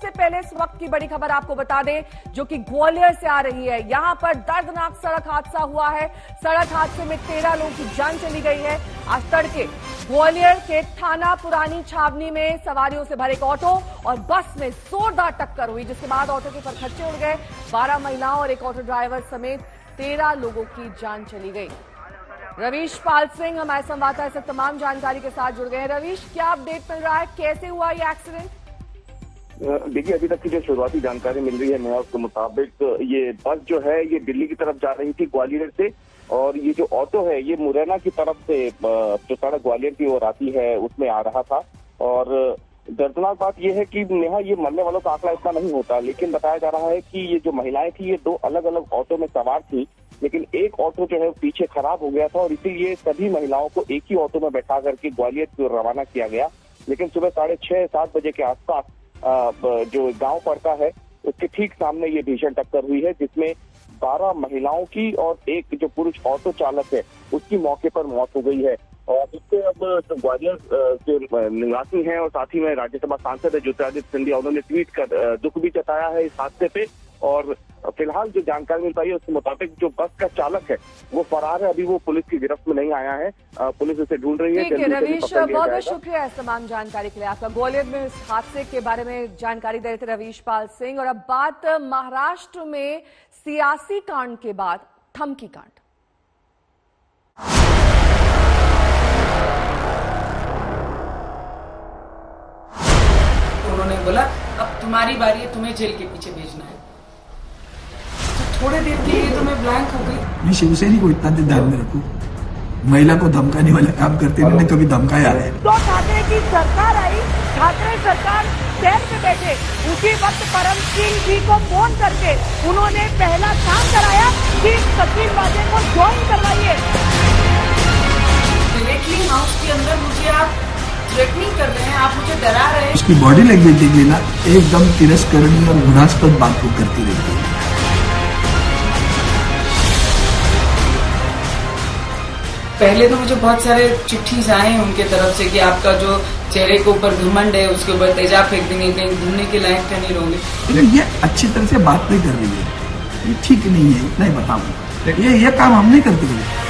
सबसे पहले इस वक्त की बड़ी खबर आपको बता दें, जो कि ग्वालियर से आ रही है। यहां पर दर्दनाक सड़क हादसा हुआ है। सड़क हादसे में 13 लोगों की जान चली गई है। आज तड़के ग्वालियर के थाना पुरानी छावनी में सवारियों से भरे एक ऑटो और बस में जोरदार टक्कर हुई, जिसके बाद ऑटो के परखच्चे उड़ गए। 12 महिलाओं और एक ऑटो ड्राइवर समेत 13 लोगों की जान चली गई। रवीश पाल सिंह हमारे संवाददाता से तमाम जानकारी के साथ जुड़ गए हैं। रवीश, क्या अपडेट मिल रहा है, कैसे हुआ ये एक्सीडेंट? देखिए, अभी तक की जो शुरुआती जानकारी मिल रही है नया, उसके मुताबिक ये बस जो है ये दिल्ली की तरफ जा रही थी ग्वालियर से, और ये जो ऑटो है ये मुरैना की तरफ से जो सड़क ग्वालियर की ओर आती है उसमें आ रहा था। और दर्दनाक बात यह है कि नेहा, ये मरने वालों का आंकड़ा इतना नहीं होता, लेकिन बताया जा रहा है कि ये जो महिलाएं थी ये 2 अलग अलग ऑटो में सवार थी, लेकिन एक ऑटो जो है पीछे खराब हो गया था और इसीलिए सभी महिलाओं को एक ही ऑटो में बैठा करके ग्वालियर की ओर रवाना किया गया। लेकिन सुबह 6:30-7 बजे के आसपास जो गांव पड़ता है उसके ठीक सामने ये भीषण टक्कर हुई है, जिसमें 12 महिलाओं की और एक जो पुरुष ऑटो चालक है उसकी मौके पर मौत हो गई है। और इससे अब जो ग्वालियर के निवासी हैं और साथ ही में राज्यसभा सांसद है ज्योतिरादित्य सिंधिया, उन्होंने ट्वीट कर दुख भी जताया है इस हादसे पे। और फिलहाल जो जानकारी मिल पाई है उसके मुताबिक जो बस का चालक है वो फरार है, अभी वो पुलिस की गिरफ्त में नहीं आया है। पुलिस उसे ढूंढ रही है। ठीक है रवीश, बहुत बहुत शुक्रिया इस तमाम जानकारी के लिए आपका। ग्वालियर में इस हादसे के बारे में जानकारी दे रहे थे रवीश पाल सिंह। और अब बात महाराष्ट्र में सियासी कांड के बाद धमकी कांड। उन्होंने बोला अब तुम्हारी बारी है, तुम्हें जेल के पीछे भेजना है। तो थोड़े देर के लिए तो मैं ब्लैंक हो गई। मैं शिवसेना को इतना ध्यान में रखूं, महिला को धमकाने वाला काम करते मैंने कभी धमकाया है। तो ठाकरे की सरकार आई, ठाकरे सरकार चेयर पे बैठे, उसी वक्त परम सिंह जी को फोन करके उन्होंने पहला काम कराया कि सचिन वाजे को ज्वाइन करवाइए। डायरेक्टली हाउस के अंदर मुझे आप थ्रेटनिंग कर रहे हैं, आप मुझे डरा रहे हैं। उसकी बॉडी लैंग्वेज देख लेना, एकदम तिरस्करणीय और घृणास्पद बात को करती रहती है। पहले तो मुझे बहुत सारे चिट्ठीज आए हैं उनके तरफ से कि आपका जो चेहरे के ऊपर घमंड है उसके ऊपर तेजाब फेंक देंगे, कहीं घूमने के लायक का नहीं रहोगे। लेकिन ये अच्छी तरह से बात नहीं कर रही है, ये ठीक नहीं है, इतना ही बताऊंगा। ये काम हम नहीं करते हैं।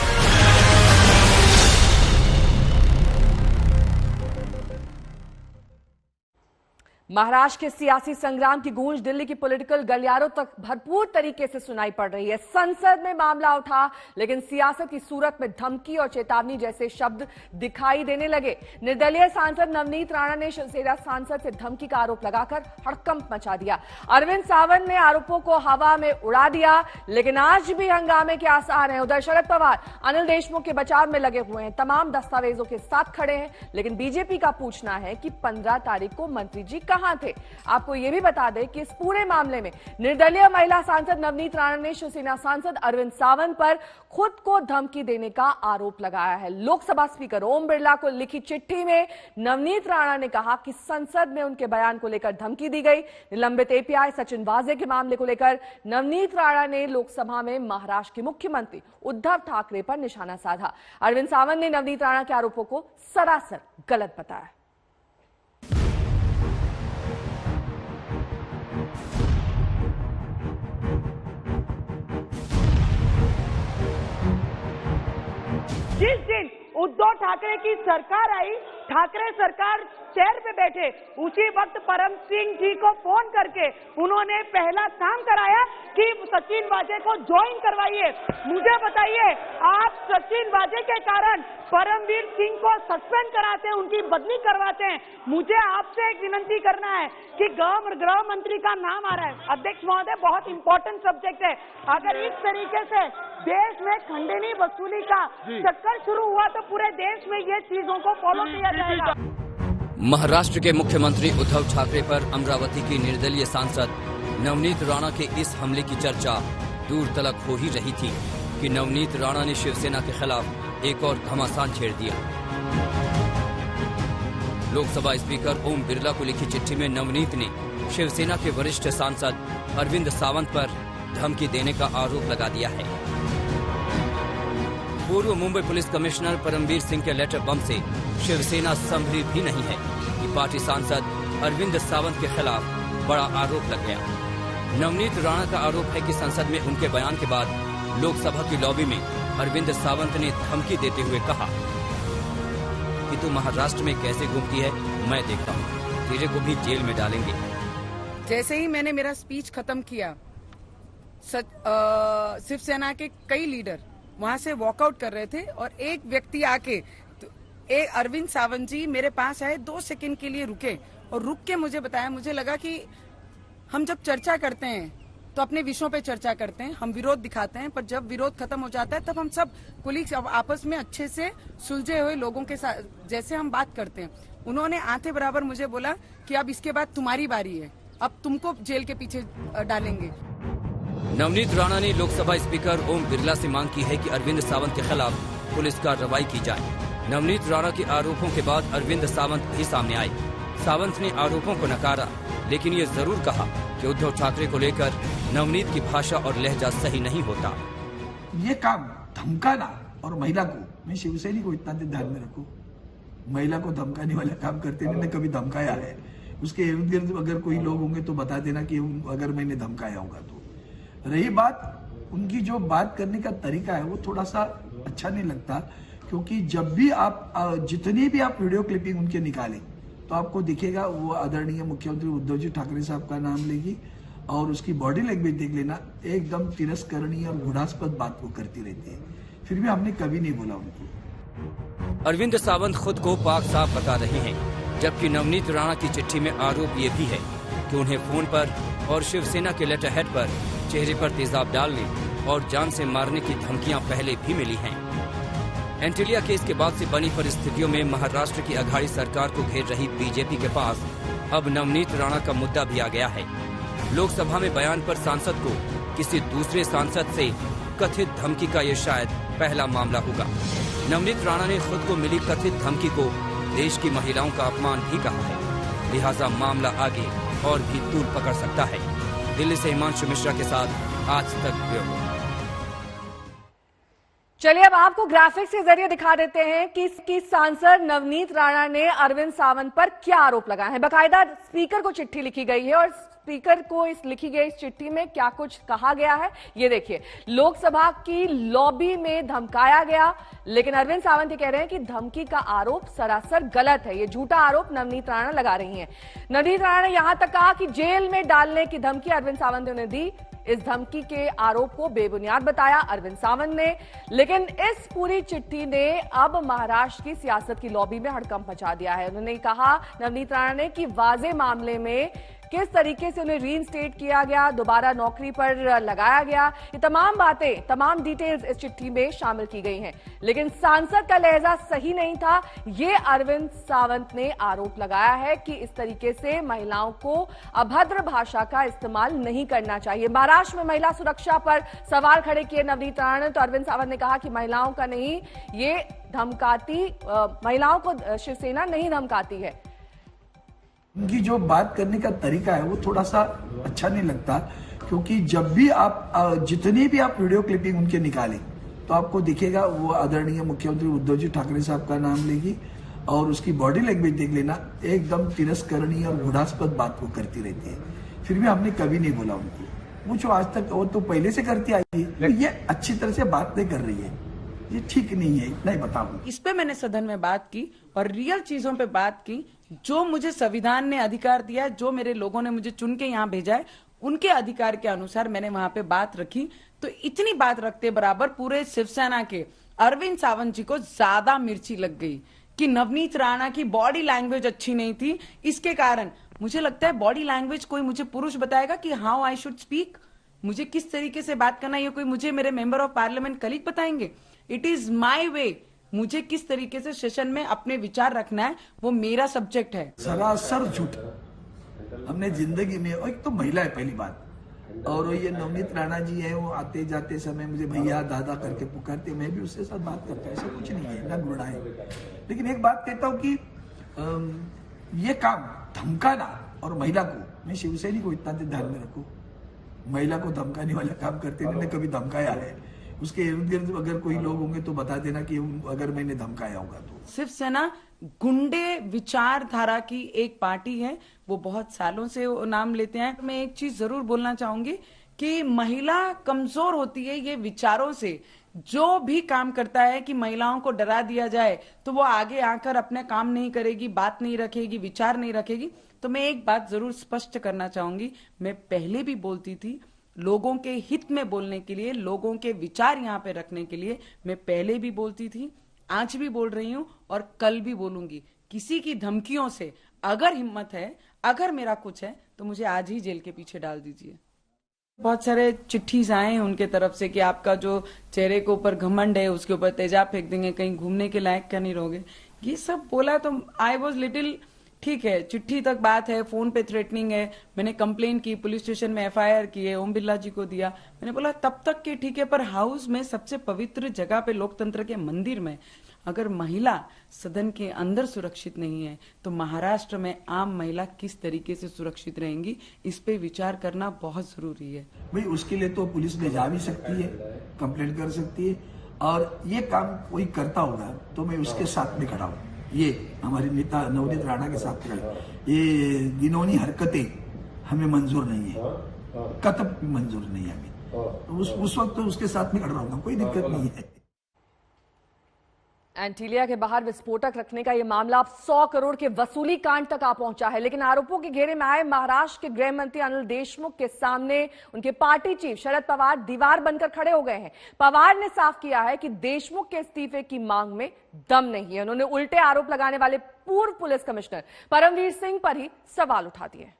महाराष्ट्र के सियासी संग्राम की गूंज दिल्ली की पॉलिटिकल गलियारों तक भरपूर तरीके से सुनाई पड़ रही है। संसद में मामला उठा, लेकिन सियासत की सूरत में धमकी और चेतावनी जैसे शब्द दिखाई देने लगे। निर्दलीय सांसद नवनीत राणा ने शिवसेना सांसद से धमकी का आरोप लगाकर हड़कंप मचा दिया। अरविंद सावंत ने आरोपों को हवा में उड़ा दिया, लेकिन आज भी हंगामे के आसार हैं। उधर शरद पवार अनिल देशमुख के बचाव में लगे हुए हैं, तमाम दस्तावेजों के साथ खड़े हैं। लेकिन बीजेपी का पूछना है कि 15 तारीख को मंत्री जी कहां थे। आपको यह भी बता दें कि इस पूरे मामले में निर्दलीय महिला सांसद नवनीत राणा ने शिवसेना सांसद अरविंद सावंत पर खुद को धमकी देने का आरोप लगाया है। लोकसभा स्पीकर ओम बिरला को लिखी चिट्ठी में नवनीत राणा ने कहा कि संसद में उनके बयान को लेकर धमकी दी गई। निलंबित एपीआई सचिन वाजे के मामले को लेकर नवनीत राणा ने लोकसभा में महाराष्ट्र के मुख्यमंत्री उद्धव ठाकरे पर निशाना साधा। अरविंद सावंत ने नवनीत राणा के आरोपों को सरासर गलत बताया। जिस दिन उद्धव ठाकरे की सरकार आई, ठाकरे सरकार चेयर पे बैठे, उसी वक्त परम सिंह जी को फोन करके उन्होंने पहला काम कराया कि सचिन वाजे को ज्वाइन करवाइए। मुझे बताइए, आप सचिन वाजे के कारण परमवीर सिंह को सस्पेंड कराते हैं, उनकी बदली करवाते हैं। मुझे आपसे एक विनंती करना है कि गृह मंत्री का नाम आ रहा है। अध्यक्ष महोदय, बहुत इंपॉर्टेंट सब्जेक्ट है। अगर इस तरीके से देश में खंडनी वसूली का चक्कर शुरू हुआ तो पूरे देश में ये चीजों को फॉलो किया जाएगा। महाराष्ट्र के मुख्यमंत्री उद्धव ठाकरे पर अमरावती की निर्दलीय सांसद नवनीत राणा के इस हमले की चर्चा दूर तलक हो ही रही थी कि नवनीत राणा ने शिवसेना के खिलाफ एक और घमासान छेड़ दिया। लोकसभा स्पीकर ओम बिरला को लिखी चिट्ठी में नवनीत ने शिवसेना के वरिष्ठ सांसद अरविंद सावंत पर धमकी देने का आरोप लगा दिया है। पूर्व मुंबई पुलिस कमिश्नर परमवीर सिंह के लेटर बम से शिवसेना संभली भी नहीं है कि पार्टी सांसद अरविंद सावंत के खिलाफ बड़ा आरोप लग गया। नवनीत राणा का आरोप है कि संसद में उनके बयान के बाद लोकसभा की लॉबी में अरविंद सावंत ने धमकी देते हुए कहा कि तू महाराष्ट्र में कैसे घूमती है मैं देखता हूँ, तेरे को भी जेल में डालेंगे। जैसे ही मैंने मेरा स्पीच खत्म किया, शिवसेना के कई लीडर वहां से वॉकआउट कर रहे थे और एक व्यक्ति आके अरविंद सावंत जी मेरे पास आए, 2 सेकंड के लिए रुके और रुक के मुझे बताया। मुझे लगा कि हम जब चर्चा करते हैं तो अपने विषयों पे चर्चा करते हैं, हम विरोध दिखाते हैं, पर जब विरोध खत्म हो जाता है तब हम सब कुलीग्स आपस में अच्छे से सुलझे हुए लोगों के साथ जैसे हम बात करते हैं। उन्होंने आधे बराबर मुझे बोला कि अब इसके बाद तुम्हारी बारी है, अब तुमको जेल के पीछे डालेंगे। नवनीत राणा ने लोकसभा स्पीकर ओम बिरला से मांग की है कि अरविंद सावंत के खिलाफ पुलिस कार्रवाई की जाए। नवनीत राणा के आरोपों के बाद अरविंद सावंत भी सामने आए। सावंत ने आरोपों को नकारा, लेकिन ये जरूर कहा कि उद्धव ठाकरे को लेकर नवनीत की भाषा और लहजा सही नहीं होता। ये काम धमकाना और महिला को, मैं शिवसेना को इतना ध्यान में रखूं, महिला को धमकाने वाला काम करते मैंने कभी धमकाया है, उसके इर्द गिर्द अगर कोई लोग होंगे तो बता देना कि अगर मैंने धमकाया होगा तो। रही बात उनकी जो बात करने का तरीका है वो थोड़ा सा अच्छा नहीं लगता, क्योंकि जब भी आप जितनी भी आप वीडियो क्लिपिंग उनके निकालें तो आपको दिखेगा वो आदरणीय मुख्यमंत्री उद्धव जी ठाकरे साहब का नाम लेगी और उसकी बॉडी लैंग्वेज देख लेना, एकदम तिरस्करणीय और घृणास्पद बात वो करती रहती है। फिर भी हमने कभी नहीं बोला उनको। अरविंद सावंत खुद को पाक साफ बता रहे हैं, जबकि नवनीत राणा की चिट्ठी में आरोप ये भी है कि उन्हें फोन पर और शिवसेना के लेटर हेड पर चेहरे पर तेजाब डालने और जान से मारने की धमकियां पहले भी मिली हैं। एंटिलिया केस के बाद से बनी परिस्थितियों में महाराष्ट्र की अघाड़ी सरकार को घेर रही बीजेपी के पास अब नवनीत राणा का मुद्दा भी आ गया है। लोकसभा में बयान पर सांसद को किसी दूसरे सांसद से कथित धमकी का ये शायद पहला मामला होगा। नवनीत राणा ने खुद को मिली कथित धमकी को देश की महिलाओं का अपमान भी कहा है, लिहाजा मामला आगे और भी तूल पकड़ सकता है। दिल्ली से हिमांशु मिश्रा के साथ आज तक ब्यूरो। चलिए अब आपको ग्राफिक्स के जरिए दिखा देते हैं कि सांसद नवनीत राणा ने अरविंद सावंत पर क्या आरोप लगाए हैं। बाकायदा स्पीकर को चिट्ठी लिखी गई है और स्पीकर को इस लिखी गई इस चिट्ठी में क्या कुछ कहा गया है ये देखिए। लोकसभा की लॉबी में धमकाया गया, लेकिन अरविंद सावंत ये कह रहे हैं कि धमकी का आरोप सरासर गलत है। ये झूठा आरोप नवनीत राणा लगा रही हैं। नवनीत राणा ने यहां तक कहा कि जेल में डालने की धमकी अरविंद सावंत ने दी। इस धमकी के आरोप को बेबुनियाद बताया अरविंद सावंत ने, लेकिन इस पूरी चिट्ठी ने अब महाराष्ट्र की सियासत की लॉबी में हड़कंप मचा दिया है। उन्होंने कहा नवनीत राणा ने कि वाजे मामले में किस तरीके से उन्हें रीइंस्टेट किया गया, दोबारा नौकरी पर लगाया गया, ये तमाम बातें, तमाम डिटेल्स इस चिट्ठी में शामिल की गई हैं। लेकिन सांसद का लहजा सही नहीं था, ये अरविंद सावंत ने आरोप लगाया है कि इस तरीके से महिलाओं को अभद्र भाषा का इस्तेमाल नहीं करना चाहिए। महाराष्ट्र में महिला सुरक्षा पर सवाल खड़े किए नवनीत राणा ने, तो अरविंद सावंत ने कहा कि महिलाओं का नहीं, ये धमकाती, महिलाओं को शिवसेना नहीं धमकाती है। उनकी जो बात करने का तरीका है वो थोड़ा सा अच्छा नहीं लगता, क्योंकि जब भी आप जितनी भी आप वीडियो क्लिपिंग उनके निकालें तो आपको दिखेगा वो आदरणीय मुख्यमंत्री उद्धव जी ठाकरे साहब का नाम लेगी और उसकी बॉडी लैंग्वेज देख लेना, एकदम तिरस्करणीय और घृणास्पद बात वो करती रहती है। फिर भी हमने कभी नहीं बोला उनको। वो जो आज तक वो तो पहले से करती आई है, ये अच्छी तरह से बात नहीं कर रही है, ये ठीक नहीं है, इतना ही बताऊं। इस पे मैंने सदन में बात की और रियल चीजों पे बात की। जो मुझे संविधान ने अधिकार दिया, जो मेरे लोगों ने मुझे चुन के यहाँ भेजा है, उनके अधिकार के अनुसार मैंने वहां पे बात रखी। तो इतनी बात रखते बराबर पूरे शिवसेना के अरविंद सावंत जी को ज्यादा मिर्ची लग गई कि नवनीत राणा की बॉडी लैंग्वेज अच्छी नहीं थी। इसके कारण मुझे लगता है बॉडी लैंग्वेज कोई मुझे पुरुष बताएगा कि हाउ आई शुड स्पीक, मुझे किस तरीके से बात करना है, ये कोई मुझे मेरे मेंबर ऑफ पार्लियामेंट कलीग बताएंगे। इट इज माई वे, मुझे किस तरीके से सेशन में अपने विचार रखना है, वो मेरा सब्जेक्ट है। सरासर झूठ। हमने जिंदगी में, एक तो महिला है पहली बात, और ये नवनीत राणा जी है, वो आते जाते समय मुझे भैया दादा करके पुकारते, मैं भी उसके साथ बात करता हूँ, ऐसा कुछ नहीं है, ना घृणा है। लेकिन एक बात कहता हूँ कि ये काम धमकाना और महिला को, मैं शिवसेना को इतना ध्यान में रखूं, महिला को धमकाने वाला काम करते मैंने कभी धमकाया है, उसके इर्द गिर्द अगर कोई लोग होंगे तो बता देना कि अगर मैंने धमकाया होगा तो। शिवसेना गुंडे विचारधारा की एक पार्टी है, वो बहुत सालों से वो नाम लेते हैं। मैं एक चीज जरूर बोलना चाहूंगी कि महिला कमजोर होती है ये विचारों से। जो भी काम करता है कि महिलाओं को डरा दिया जाए तो वो आगे आकर अपने काम नहीं करेगी, बात नहीं रखेगी, विचार नहीं रखेगी। तो मैं एक बात जरूर स्पष्ट करना चाहूंगी, मैं पहले भी बोलती थी लोगों के हित में बोलने के लिए, लोगों के विचार यहाँ पे रखने के लिए मैं पहले भी बोलती थी, आज भी बोल रही हूं और कल भी बोलूंगी। किसी की धमकियों से अगर हिम्मत है, अगर मेरा कुछ है तो मुझे आज ही जेल के पीछे डाल दीजिए। बहुत सारे चिट्ठीज आए हैं उनके तरफ से कि आपका जो चेहरे के ऊपर घमंड है उसके ऊपर तेजाब फेंक देंगे, कहीं घूमने के लायक क्या नहीं रहोगे। ये सब बोला तो आई वॉज लिटिल ठीक है, चिट्ठी तक बात है, फोन पे थ्रेटनिंग है, मैंने कंप्लेन की, पुलिस स्टेशन में एफआईआर की है, ओम बिरला जी को दिया। मैंने बोला तब तक के ठीक है, पर हाउस में सबसे पवित्र जगह पे, लोकतंत्र के मंदिर में अगर महिला सदन के अंदर सुरक्षित नहीं है तो महाराष्ट्र में आम महिला किस तरीके से सुरक्षित रहेंगी, इस पे विचार करना बहुत जरूरी है। भाई उसके लिए तो पुलिस में जा भी सकती है, कंप्लेंट कर सकती है, और ये काम कोई करता होगा तो मैं उसके साथ में खड़ा हूँ। ये हमारे नेता नवनीत राणा के साथ खड़े, ये घिनौनी हरकतें हमें मंजूर नहीं है, कतई मंजूर नहीं है हमें। तो उस वक्त तो उसके साथ में खड़ा रहूंगा, कोई दिक्कत नहीं है। एंटीलिया के बाहर विस्फोटक रखने का यह मामला अब 100 करोड़ के वसूली कांड तक आ पहुंचा है। लेकिन आरोपों के घेरे में आए महाराष्ट्र के गृह मंत्री अनिल देशमुख के सामने उनके पार्टी चीफ शरद पवार दीवार बनकर खड़े हो गए हैं। पवार ने साफ किया है कि देशमुख के इस्तीफे की मांग में दम नहीं है। उन्होंने उल्टे आरोप लगाने वाले पूर्व पुलिस कमिश्नर परमवीर सिंह पर ही सवाल उठा दिए।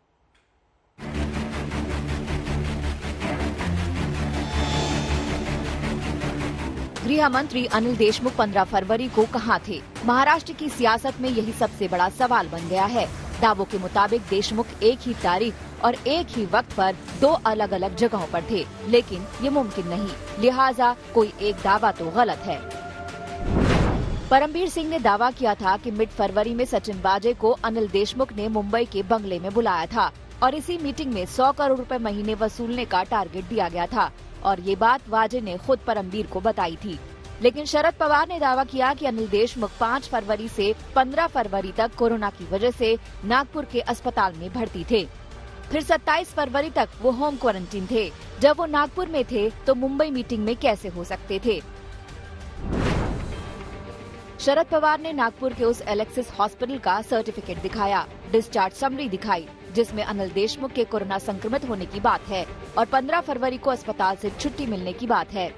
गृह मंत्री अनिल देशमुख 15 फरवरी को कहां थे? महाराष्ट्र की सियासत में यही सबसे बड़ा सवाल बन गया है। दावों के मुताबिक देशमुख एक ही तारीख और एक ही वक्त पर 2 अलग अलग जगहों पर थे, लेकिन ये मुमकिन नहीं, लिहाजा कोई एक दावा तो गलत है। परमवीर सिंह ने दावा किया था कि मिड फरवरी में सचिन वाजे को अनिल देशमुख ने मुंबई के बंगले में बुलाया था और इसी मीटिंग में 100 करोड़ रुपए महीने वसूलने का टारगेट दिया गया था, और ये बात वाजे ने खुद परमवीर को बताई थी। लेकिन शरद पवार ने दावा किया कि अनिल देशमुख 5 फरवरी से 15 फरवरी तक कोरोना की वजह से नागपुर के अस्पताल में भर्ती थे। फिर 27 फरवरी तक वो होम क्वारंटीन थे। जब वो नागपुर में थे तो मुंबई मीटिंग में कैसे हो सकते थे? शरद पवार ने नागपुर के उस एलेक्सिस हॉस्पिटल का सर्टिफिकेट दिखाया, डिस्चार्ज समरी दिखाई, जिसमें अनिल देशमुख के कोरोना संक्रमित होने की बात है और 15 फरवरी को अस्पताल से छुट्टी मिलने की बात है।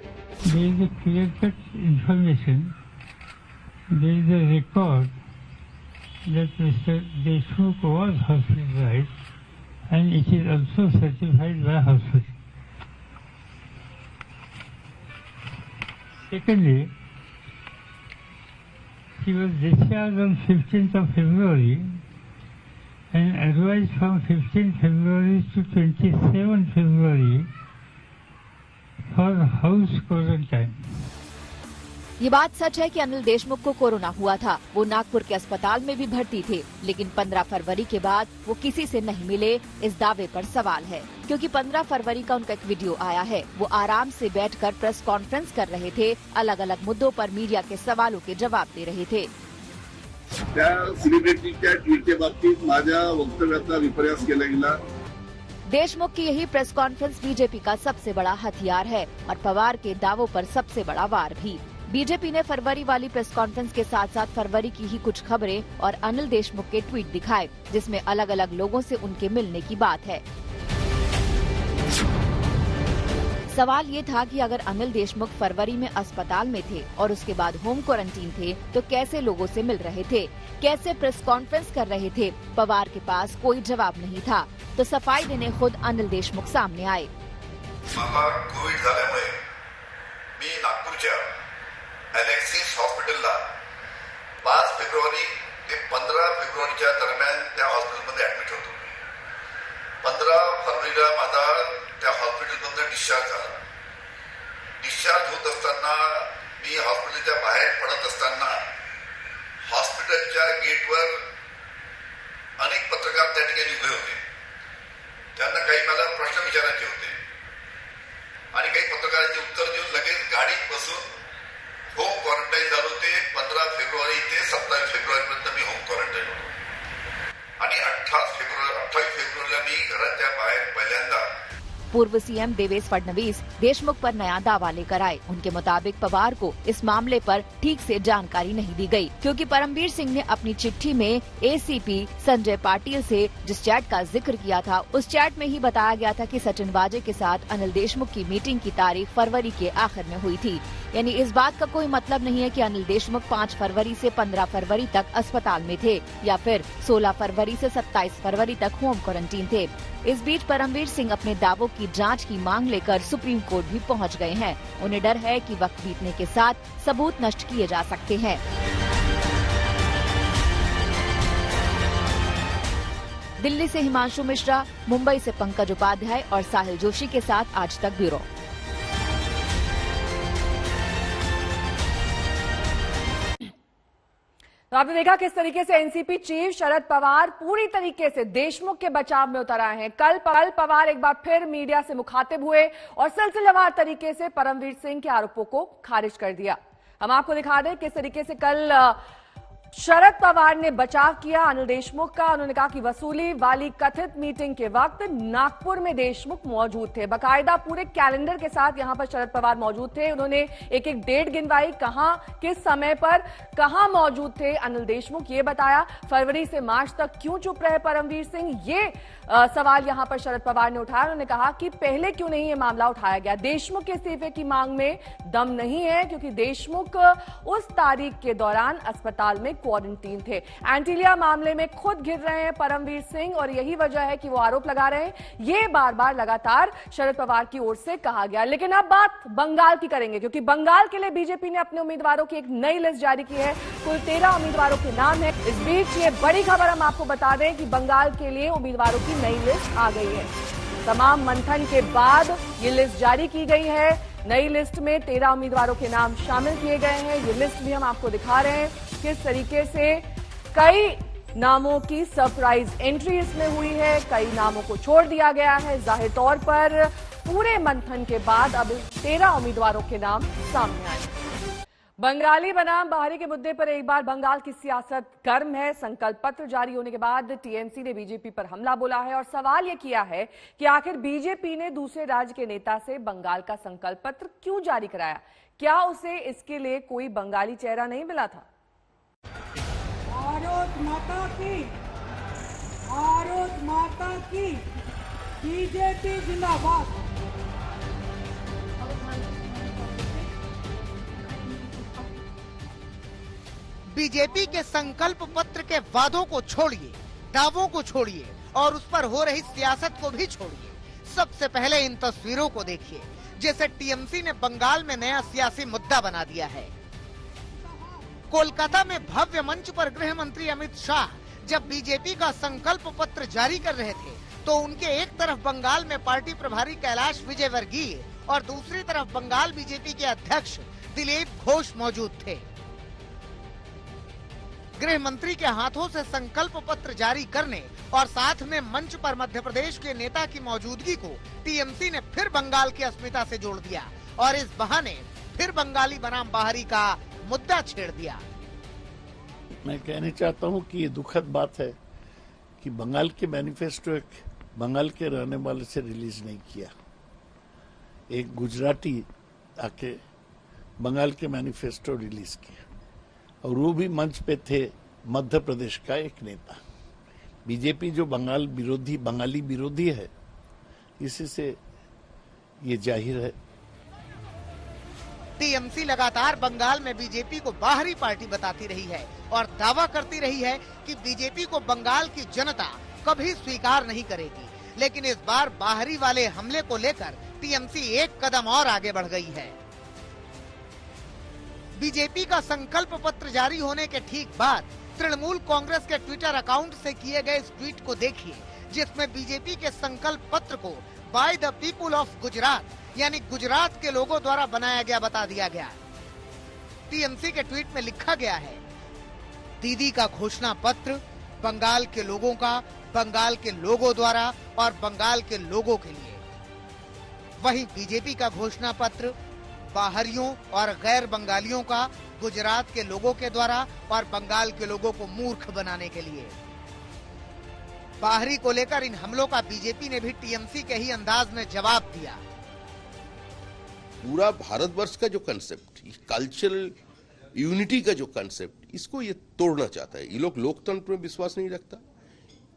He was discharged on 15th of February and advised from 15 February to 27 February for house quarantine. ये बात सच है कि अनिल देशमुख को कोरोना हुआ था। वो नागपुर के अस्पताल में भी भर्ती थे, लेकिन 15 फरवरी के बाद वो किसी से नहीं मिले। इस दावे पर सवाल है, क्योंकि 15 फरवरी का उनका एक वीडियो आया है। वो आराम से बैठकर प्रेस कॉन्फ्रेंस कर रहे थे, अलग अलग मुद्दों पर मीडिया के सवालों के जवाब दे रहे थे। त्या सेलिब्रिटीच्या ट्विटच्या बाबतीत माझ्या वक्तव्याचा विपर्यास केला गेला। देशमुख की यही प्रेस कॉन्फ्रेंस बीजेपी का सबसे बड़ा हथियार है और पवार के दावों पर सबसे बड़ा वार भी। बीजेपी ने फरवरी वाली प्रेस कॉन्फ्रेंस के साथ साथ फरवरी की ही कुछ खबरें और अनिल देशमुख के ट्वीट दिखाए, जिसमें अलग अलग लोगों से उनके मिलने की बात है। सवाल ये था कि अगर अनिल देशमुख फरवरी में अस्पताल में थे और उसके बाद होम क्वारंटीन थे तो कैसे लोगों से मिल रहे थे, कैसे प्रेस कॉन्फ्रेंस कर रहे थे? पवार के पास कोई जवाब नहीं था, तो सफाई देने खुद अनिल देशमुख सामने आए। कोविड झाल्यामुळे मी नागपूरच्या एलेक्सिस हॉस्पिटलला 5 फेब्रुवारी ते 15 फेब्रुवारीच्या दरम्यान त्या हॉस्पिटलमध्ये ऍडमिट होतो। 15 फरवरीला माझा त्या हॉस्पिटलमधून डिस्चार्ज झाला। डिस्चार्ज होत असताना मी हॉस्पिटलच्या बाहेर पडत असताना हॉस्पिटलच्या गेटवर अनेक पत्रकार त्या ठिकाणी उभे होते। त्यांना काही मला प्रश्न विचारायचे होते आणि काही पत्रकारांचे उत्तर देऊन लगेच गाडी दिवसपासून होम क्वारंटाईन झालो ते 15 फेब्रुवारी ते 27 फेब्रुवारीपर्यंत मी होम क्वारंटाईन होतो आणि 28 फेब्रुवारीला मी घराच्या बाहेर पहिल्यांदा। पूर्व सीएम देवेश फडणवीस देशमुख पर नया दावा लेकर आए। उनके मुताबिक पवार को इस मामले पर ठीक से जानकारी नहीं दी गई, क्योंकि परमवीर सिंह ने अपनी चिट्ठी में एसीपी संजय पाटिल से जिस चैट का जिक्र किया था, उस चैट में ही बताया गया था कि सचिन वाजे के साथ अनिल देशमुख की मीटिंग की तारीख फरवरी के आखिर में हुई थी। यानी इस बात का कोई मतलब नहीं है कि अनिल देशमुख 5 फरवरी से 15 फरवरी तक अस्पताल में थे या फिर 16 फरवरी से 27 फरवरी तक होम क्वारंटीन थे। इस बीच परमवीर सिंह अपने दावों की जांच की मांग लेकर सुप्रीम कोर्ट भी पहुंच गए हैं। उन्हें डर है कि वक्त बीतने के साथ सबूत नष्ट किए जा सकते हैं। दिल्ली से हिमांशु मिश्रा, मुंबई से पंकज उपाध्याय और साहिल जोशी के साथ आज तक ब्यूरो। तो आपने देखा किस तरीके से एनसीपी चीफ शरद पवार पूरी तरीके से देशमुख के बचाव में उतर आए हैं। कल पवार एक बार फिर मीडिया से मुखातिब हुए और सिलसिलेवार तरीके से परमवीर सिंह के आरोपों को खारिज कर दिया। हम आपको दिखा दें किस तरीके से कल शरद पवार ने बचाव किया अनिल देशमुख का। उन्होंने कहा कि वसूली वाली कथित मीटिंग के वक्त नागपुर में देशमुख मौजूद थे। बाकायदा पूरे कैलेंडर के साथ यहां पर शरद पवार मौजूद थे। उन्होंने एक एक डेट गिनवाई, कहां किस समय पर कहां मौजूद थे अनिल देशमुख, ये बताया। फरवरी से मार्च तक क्यों चुप रहे परमवीर सिंह, ये सवाल यहां पर शरद पवार ने उठाया। उन्होंने कहा कि पहले क्यों नहीं ये मामला उठाया गया। देशमुख के इस्तीफे की मांग में दम नहीं है, क्योंकि देशमुख उस तारीख के दौरान अस्पताल में क्वारंटीन थे। एंटीलिया मामले में खुद घिर रहे हैं परमवीर सिंह और यही वजह है कि वो आरोप लगा रहे हैं। ये बार बार लगातार शरद पवार की ओर से कहा गया। लेकिन अब बात बंगाल की करेंगे, क्योंकि बंगाल के लिए बीजेपी ने अपने उम्मीदवारों की एक नई लिस्ट जारी की है। कुल 13 उम्मीदवारों के नाम है। इस बीच ये बड़ी खबर हम आपको बता दें कि बंगाल के लिए उम्मीदवारों की नई लिस्ट आ गई है। तमाम मंथन के बाद ये लिस्ट जारी की गई है। नई लिस्ट में 13 उम्मीदवारों के नाम शामिल किए गए हैं। ये लिस्ट भी हम आपको दिखा रहे हैं किस तरीके से कई नामों की सरप्राइज एंट्री इसमें हुई है, कई नामों को छोड़ दिया गया है। जाहिर तौर पर पूरे मंथन के बाद अब 13 उम्मीदवारों के नाम सामने आए। बंगाली बनाम बाहरी के मुद्दे पर एक बार बंगाल की सियासत गर्म है। संकल्प पत्र जारी होने के बाद टीएमसी ने बीजेपी पर हमला बोला है और सवाल यह किया है कि आखिर बीजेपी ने दूसरे राज्य के नेता से बंगाल का संकल्प पत्र क्यों जारी कराया। क्या उसे इसके लिए कोई बंगाली चेहरा नहीं मिला था? भारत माता की, भारत माता की, बीजेपी जिंदाबाद। बीजेपी के संकल्प पत्र के वादों को छोड़िए, दावों को छोड़िए और उस पर हो रही सियासत को भी छोड़िए। सबसे पहले इन तस्वीरों को देखिए, जैसे टीएमसी ने बंगाल में नया सियासी मुद्दा बना दिया है। कोलकाता में भव्य मंच पर गृह मंत्री अमित शाह जब बीजेपी का संकल्प पत्र जारी कर रहे थे, तो उनके एक तरफ बंगाल में पार्टी प्रभारी कैलाश विजयवर्गीय और दूसरी तरफ बंगाल बीजेपी के अध्यक्ष दिलीप घोष मौजूद थे। गृह मंत्री के हाथों से संकल्प पत्र जारी करने और साथ में मंच पर मध्य प्रदेश के नेता की मौजूदगी को टीएमसी ने फिर बंगाल की अस्मिता से जोड़ दिया और इस बहाने फिर बंगाली बनाम बाहरी का मुद्दा छेड़ दिया। मैं कहना चाहता हूं कि ये दुखद बात है कि बंगाल के मैनिफेस्टो एक बंगाल के रहने वाले से रिलीज नहीं किया। एक गुजराती आके बंगाल के मैनिफेस्टो रिलीज किया और वो भी मंच पे थे मध्य प्रदेश का एक नेता। बीजेपी जो बंगाली विरोधी है, इसी से ये जाहिर है। टीएमसी लगातार बंगाल में बीजेपी को बाहरी पार्टी बताती रही है और दावा करती रही है कि बीजेपी को बंगाल की जनता कभी स्वीकार नहीं करेगी। लेकिन इस बार बाहरी वाले हमले को लेकर टीएमसी एक कदम और आगे बढ़ गई है। बीजेपी का संकल्प पत्र जारी होने के ठीक बाद तृणमूल कांग्रेस के ट्विटर अकाउंट से किए गए इस ट्वीट को देखिए, जिसमें बीजेपी के संकल्प पत्र को by the people of Gujarat यानी गुजरात के लोगों द्वारा बनाया गया बता दिया गया। टीएमसी के ट्वीट में लिखा गया है, दीदी का घोषणा पत्र बंगाल के लोगों का, बंगाल के लोगों द्वारा और बंगाल के लोगों के लिए। वहीं बीजेपी का घोषणा पत्र बाहरियों और गैर बंगालियों का गुजरात के लोगों के द्वारा और बंगाल के लोगों को मूर्ख बनाने के लिए। बाहरी को लेकर इन हमलों का बीजेपी ने भी टीएमसी के ही अंदाज में जवाब दिया। पूरा भारतवर्ष का जो कंसेप्ट, कल्चरल यूनिटी का जो कंसेप्ट, इसको ये तोड़ना चाहता है। ये लोग लोकतंत्र में विश्वास नहीं रखता,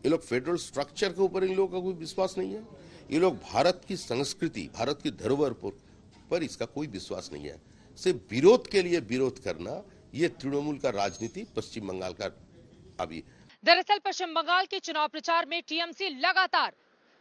ये लोग फेडरल स्ट्रक्चर के ऊपर इन लोगों का कोई विश्वास नहीं है, ये लोग भारत की संस्कृति, भारत की धरोहर पर इसका कोई विश्वास नहीं है। सिर्फ विरोध के लिए विरोध करना, ये तृणमूल का राजनीति पश्चिम बंगाल का अभी। दरअसल पश्चिम बंगाल के चुनाव प्रचार में टीएमसी लगातार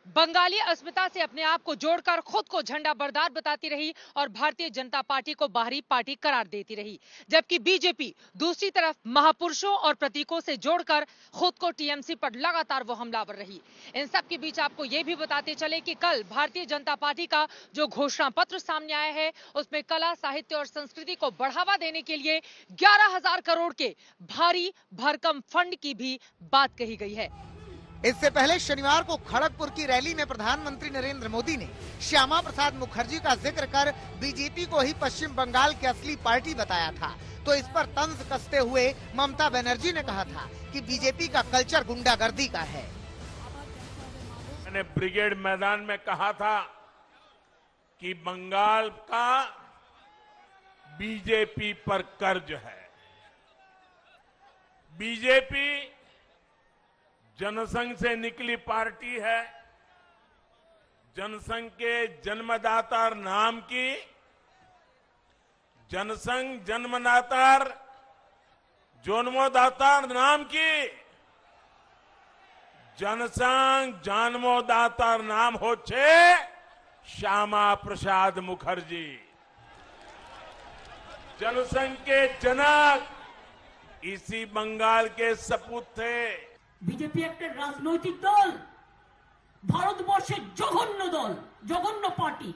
बंगाली अस्मिता से अपने आप को जोड़कर खुद को झंडा बरदार बताती रही और भारतीय जनता पार्टी को बाहरी पार्टी करार देती रही, जबकि बीजेपी दूसरी तरफ महापुरुषों और प्रतीकों से जोड़कर खुद को टीएमसी पर लगातार वो हमलावर रही। इन सब के बीच आपको ये भी बताते चले कि कल भारतीय जनता पार्टी का जो घोषणा पत्र सामने आया है, उसमें कला, साहित्य और संस्कृति को बढ़ावा देने के लिए 11,000 करोड़ के भारी भरकम फंड की भी बात कही गई है। इससे पहले शनिवार को खड़गपुर की रैली में प्रधानमंत्री नरेंद्र मोदी ने श्यामा प्रसाद मुखर्जी का जिक्र कर बीजेपी को ही पश्चिम बंगाल की असली पार्टी बताया था। तो इस पर तंज कसते हुए ममता बनर्जी ने कहा था कि बीजेपी का कल्चर गुंडागर्दी का है। मैंने ब्रिगेड मैदान में कहा था कि बंगाल का बीजेपी पर कर्ज है। बीजेपी जनसंघ से निकली पार्टी है। जनसंघ के जन्मदाता नाम की, जनसंघ जन्मदाता जन्मदाता नाम की, जनसंघ जन्मदाता नाम होच्छे श्यामा प्रसाद मुखर्जी। जनसंघ के जनक इसी बंगाल के सपूत थे। বিজেপি একটা রাজনৈতিক দল, ভারতবর্ষের জঘন্য দল, জঘন্য পার্টি।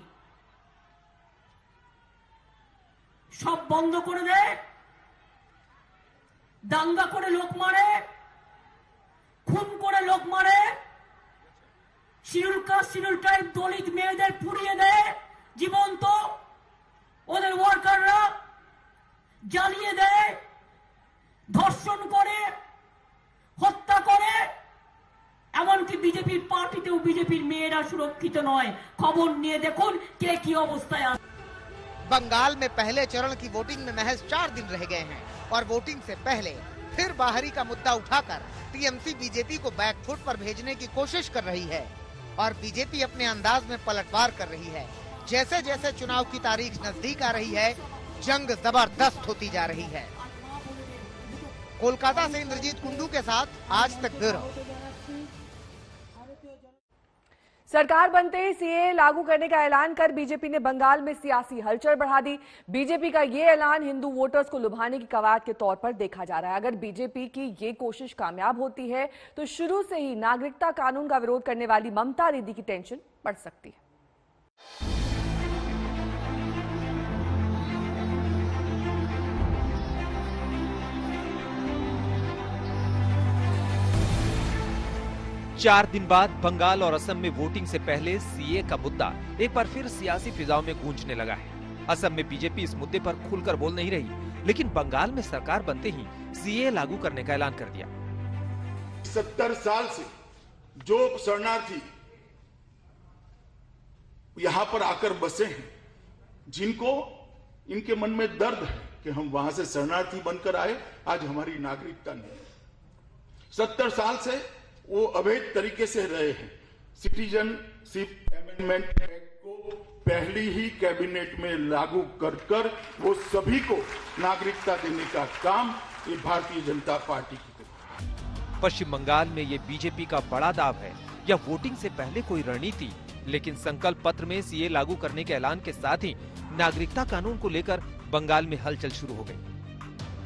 সব বন্ধ করে দেয়, দাঙ্গা করে লোক মারে, খুন করে লোক মারে, শিডিউল কাস্ট শিডিউল ট্রাইব দলিত মেয়েদের পুড়িয়ে দেয় জীবন্ত, ওদের ওয়ার্কাররা জ্বালিয়ে দেয়, ধর্ষণ করে, হত্যা করে, এমনকি বিজেপির পার্টিতেও বিজেপির মেয়েরা সুরক্ষিত নয়। খবর নিয়ে দেখুন কে কি অবস্থায় আছে। बंगाल में पहले चरण की वोटिंग में महज 4 दिन रह गए हैं और वोटिंग से पहले फिर बाहरी का मुद्दा उठाकर टीएमसी बीजेपी को बैकफुट पर भेजने की कोशिश कर रही है और बीजेपी अपने अंदाज में पलटवार कर रही है। जैसे जैसे चुनाव की तारीख नजदीक आ रही है, जंग जबरदस्त होती जा रही है। कोलकाता से इंद्रजीत कुंडू के साथ आज तक ब्यूरो। सरकार बनते ही सीए लागू करने का ऐलान कर बीजेपी ने बंगाल में सियासी हलचल बढ़ा दी। बीजेपी का ये ऐलान हिंदू वोटर्स को लुभाने की कवायद के तौर पर देखा जा रहा है। अगर बीजेपी की ये कोशिश कामयाब होती है तो शुरू से ही नागरिकता कानून का विरोध करने वाली ममता दीदी की टेंशन बढ़ सकती है। 4 दिन बाद बंगाल और असम में वोटिंग से पहले सीए का मुद्दा एक बार फिर सियासी फिजाओं में गूंजने लगा है। असम में बीजेपी इस मुद्दे पर खुलकर बोल नहीं रही, लेकिन बंगाल में सरकार बनते ही सीए लागू करने का ऐलान कर दिया। 70 साल से जो शरणार्थी यहां पर आकर बसे हैं, जिनको इनके मन में दर्द है कि हम वहां से शरणार्थी बनकर आए, आज हमारी नागरिकता नहीं। 70 साल से वो अवैध तरीके से रहे हैं। सिटीजनशिप अमेंडमेंट एक्ट को पहली ही कैबिनेट में लागू कर वो सभी को नागरिकता देने का काम ये भारतीय जनता पार्टी की करती है। पश्चिम बंगाल में ये बीजेपी का बड़ा दाव है या वोटिंग से पहले कोई रणनीति, लेकिन संकल्प पत्र में सीए लागू करने के ऐलान के साथ ही नागरिकता कानून को लेकर बंगाल में हलचल शुरू हो गई।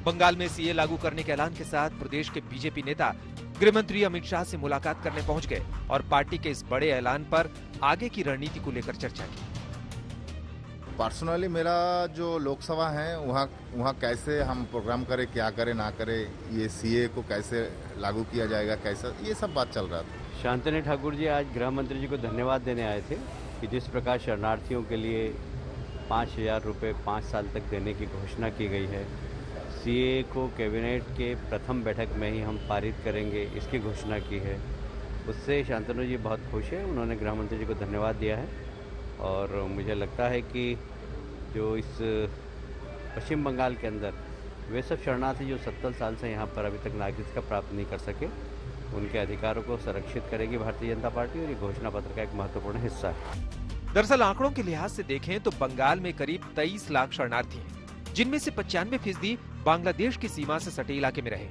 बंगाल में सीए लागू करने के ऐलान के साथ प्रदेश के बीजेपी नेता गृहमंत्री अमित शाह से मुलाकात करने पहुंच गए और पार्टी के इस बड़े ऐलान पर आगे की रणनीति को लेकर चर्चा की। पर्सनली मेरा जो लोकसभा है वहाँ कैसे हम प्रोग्राम करें, क्या करें ना करें, ये सीए को कैसे लागू किया जाएगा, कैसा, ये सब बात चल रहा था। शांतनु ठाकुर जी आज गृह मंत्री जी को धन्यवाद देने आए थे कि जिस प्रकार शरणार्थियों के लिए 5,000 रुपये 5 साल तक देने की घोषणा की गई है। सीए को कैबिनेट के प्रथम बैठक में ही हम पारित करेंगे, इसकी घोषणा की है। उससे शांतनु जी बहुत खुश है, उन्होंने गृह मंत्री जी को धन्यवाद दिया है और मुझे लगता है कि जो इस पश्चिम बंगाल के अंदर वे सब शरणार्थी जो 70 साल से यहाँ पर अभी तक नागरिकता प्राप्त नहीं कर सके, उनके अधिकारों को संरक्षित करेगी भारतीय जनता पार्टी और ये घोषणा पत्र का एक महत्वपूर्ण हिस्सा है। दरअसल आंकड़ों के लिहाज से देखें तो बंगाल में करीब 23 लाख शरणार्थी हैं, जिनमें से 95% बांग्लादेश की सीमा से सटे इलाके में रहे।